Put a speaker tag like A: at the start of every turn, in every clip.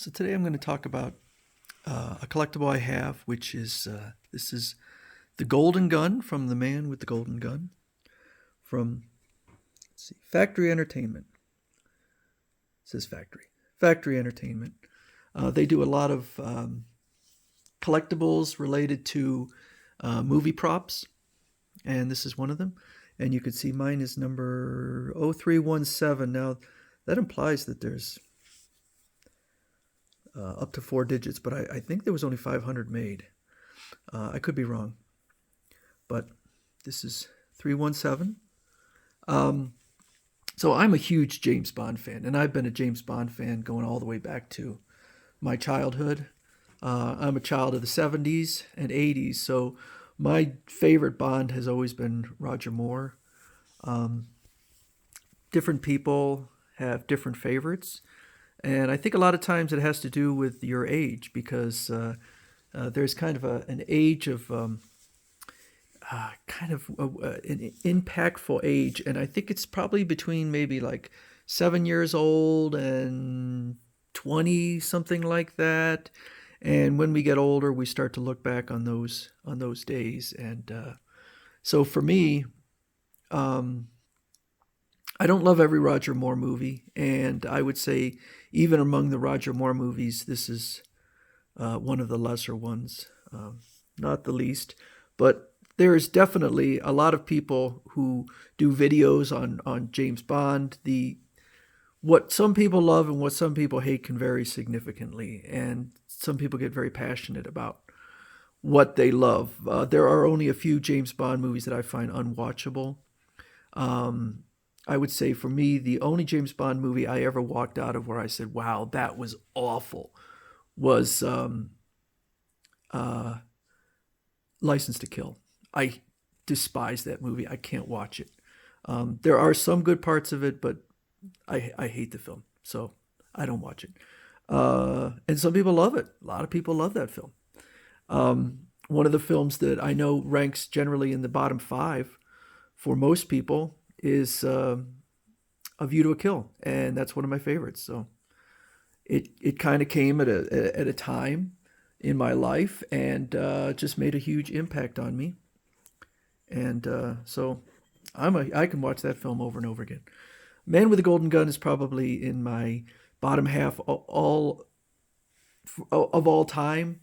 A: So today I'm going to talk about a collectible I have, which is this is the Golden Gun from the Man with the Golden Gun from Factory Entertainment. It says Factory Entertainment. They do a lot of collectibles related to movie props, and this is one of them. And you can see mine is number 0317. Now that implies that there's up to 4 digits, but I think there was only 500 made. I could be wrong, but this is 317. So I'm a huge James Bond fan, and I've been a James Bond fan going all the way back to my childhood. I'm a child of the 70s and 80s, so my favorite Bond has always been Roger Moore. Different people have different favorites. And I think a lot of times it has to do with your age because there's kind of an age of an impactful age. And I think it's probably between maybe like 7 years old and 20, something like that. And when we get older, we start to look back on those days. And so for me, I don't love every Roger Moore movie, and I would say even among the Roger Moore movies, this is one of the lesser ones, not the least. But there is definitely a lot of people who do videos on James Bond. What some people love and what some people hate can vary significantly, and some people get very passionate about what they love. There are only a few James Bond movies that I find unwatchable. I would say for me, the only James Bond movie I ever walked out of where I said, wow, that was awful, was License to Kill. I despise that movie. I can't watch it. There are some good parts of it, but I hate the film, so I don't watch it. And some people love it. A lot of people love that film. One of the films that I know ranks generally in the bottom five for most people is A View to a Kill, and that's one of my favorites. So it kind of came at a time in my life and just made a huge impact on me. And so I can watch that film over and over again. Man with the Golden Gun is probably in my bottom half of all time,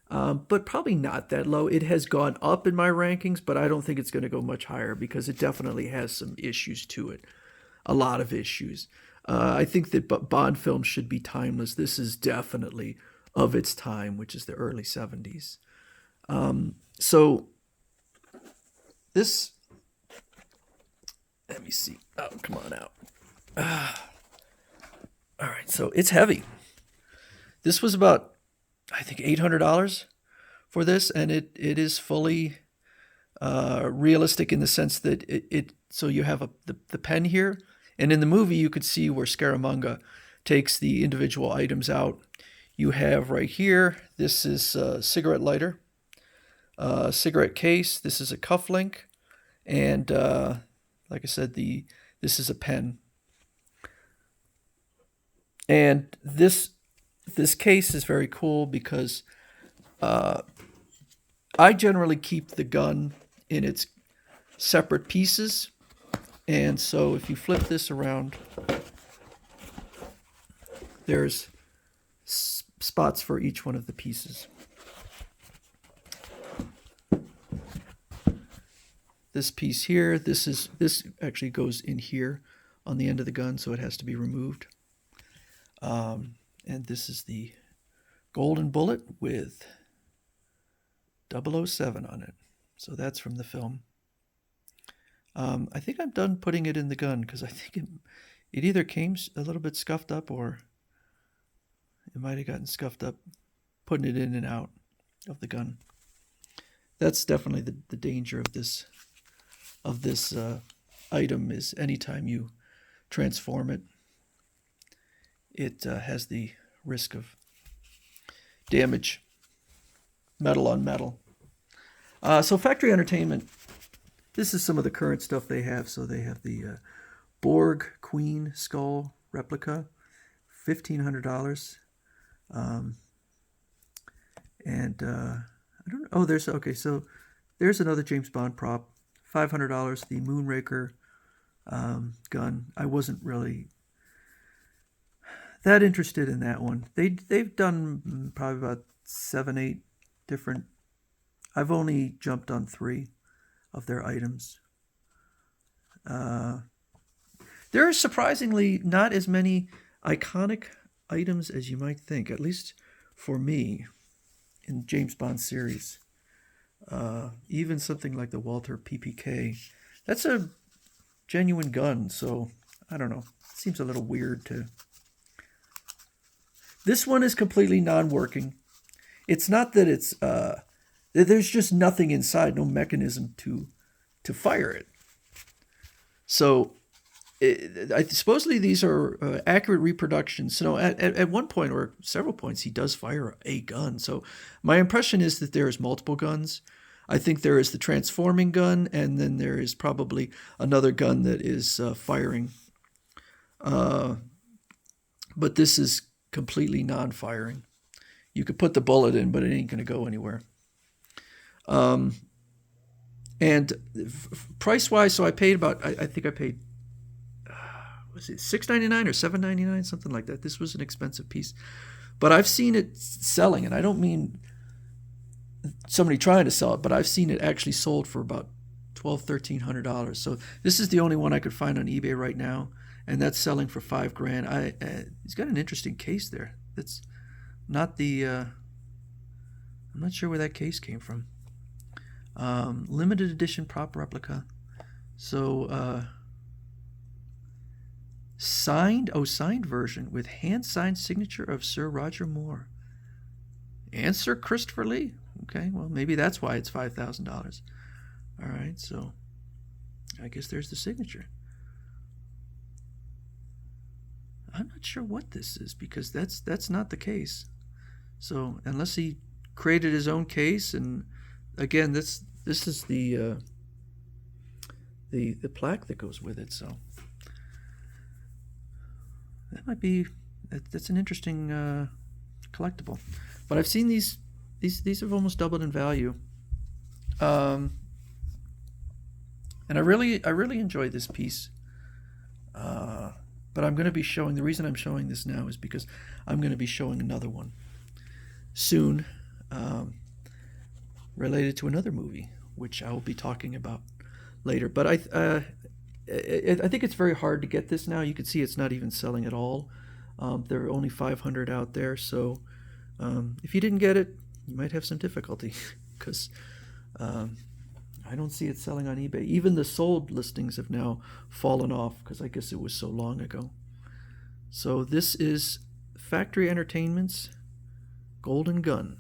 A: but probably not that low. It has gone up in my rankings, but I don't think it's going to go much higher because it definitely has some issues to it, a lot of issues. I think that Bond films should be timeless. This is definitely of its time, which is the early 70s. So this, let me see. Oh, come on out. All right, so it's heavy. This was about, I think, $800 for this, and it is fully realistic in the sense that so you have the pen here, and in the movie you could see where Scaramanga takes the individual items out. You have right here, this is a cigarette lighter, cigarette case, this is a cufflink, and like I said, this is a pen. And this case is very cool because I generally keep the gun in its separate pieces. And so if you flip this around, there's spots for each one of the pieces. This piece here, this actually goes in here on the end of the gun, so it has to be removed. And this is the golden bullet with 007 on it. So that's from the film. I think I'm done putting it in the gun because I think it either came a little bit scuffed up or it might have gotten scuffed up putting it in and out of the gun. That's definitely the danger of this item is anytime you transform it, it has the risk of damage, metal on metal. So Factory Entertainment, this is some of the current stuff they have. So they have the Borg Queen skull replica, $1,500. Um, and I don't know. Oh, there's okay. So there's another James Bond prop, $500. The Moonraker gun. I wasn't really that interested in that one. They've done probably about 7, 8 different. I've only jumped on 3 of their items. Uh, there are surprisingly not as many iconic items as you might think, at least for me, in James Bond series. Even something like the Walther PPK. That's a genuine gun, so I don't know. It seems a little weird to. This one is completely non-working. It's not that it's there's just nothing inside, no mechanism to fire it. So supposedly these are accurate reproductions. So at one point or several points, he does fire a gun. So my impression is that there is multiple guns. I think there is the transforming gun, and then there is probably another gun that is firing. But this is completely non-firing. You could put the bullet in, but it ain't going to go anywhere. And price-wise, so I paid about, I think I paid, was it $6.99 or $7.99, something like that. This was an expensive piece. But I've seen it selling, and I don't mean somebody trying to sell it, but I've seen it actually sold for about $1,200, $1,300. So this is the only one I could find on eBay right now, and that's selling for $5,000. He's got an interesting case there. That's not the. I'm not sure where that case came from. Limited edition prop replica. So signed version with hand signed signature of Sir Roger Moore and Sir Christopher Lee. Okay, well maybe that's why it's $5,000. All right, so I guess there's the signature. I'm not sure what this is because that's not the case. So unless he created his own case, and again, this is the plaque that goes with it. So that might be that's an interesting collectible. But I've seen these have almost doubled in value. And I really enjoyed this piece. But I'm going to be showing, the reason I'm showing this now is because I'm going to be showing another one soon, related to another movie, which I will be talking about later. But I think it's very hard to get this now. You can see it's not even selling at all. There are only 500 out there, so if you didn't get it, you might have some difficulty because I don't see it selling on eBay. Even the sold listings have now fallen off because I guess it was so long ago. So this is Factory Entertainment's Golden Gun.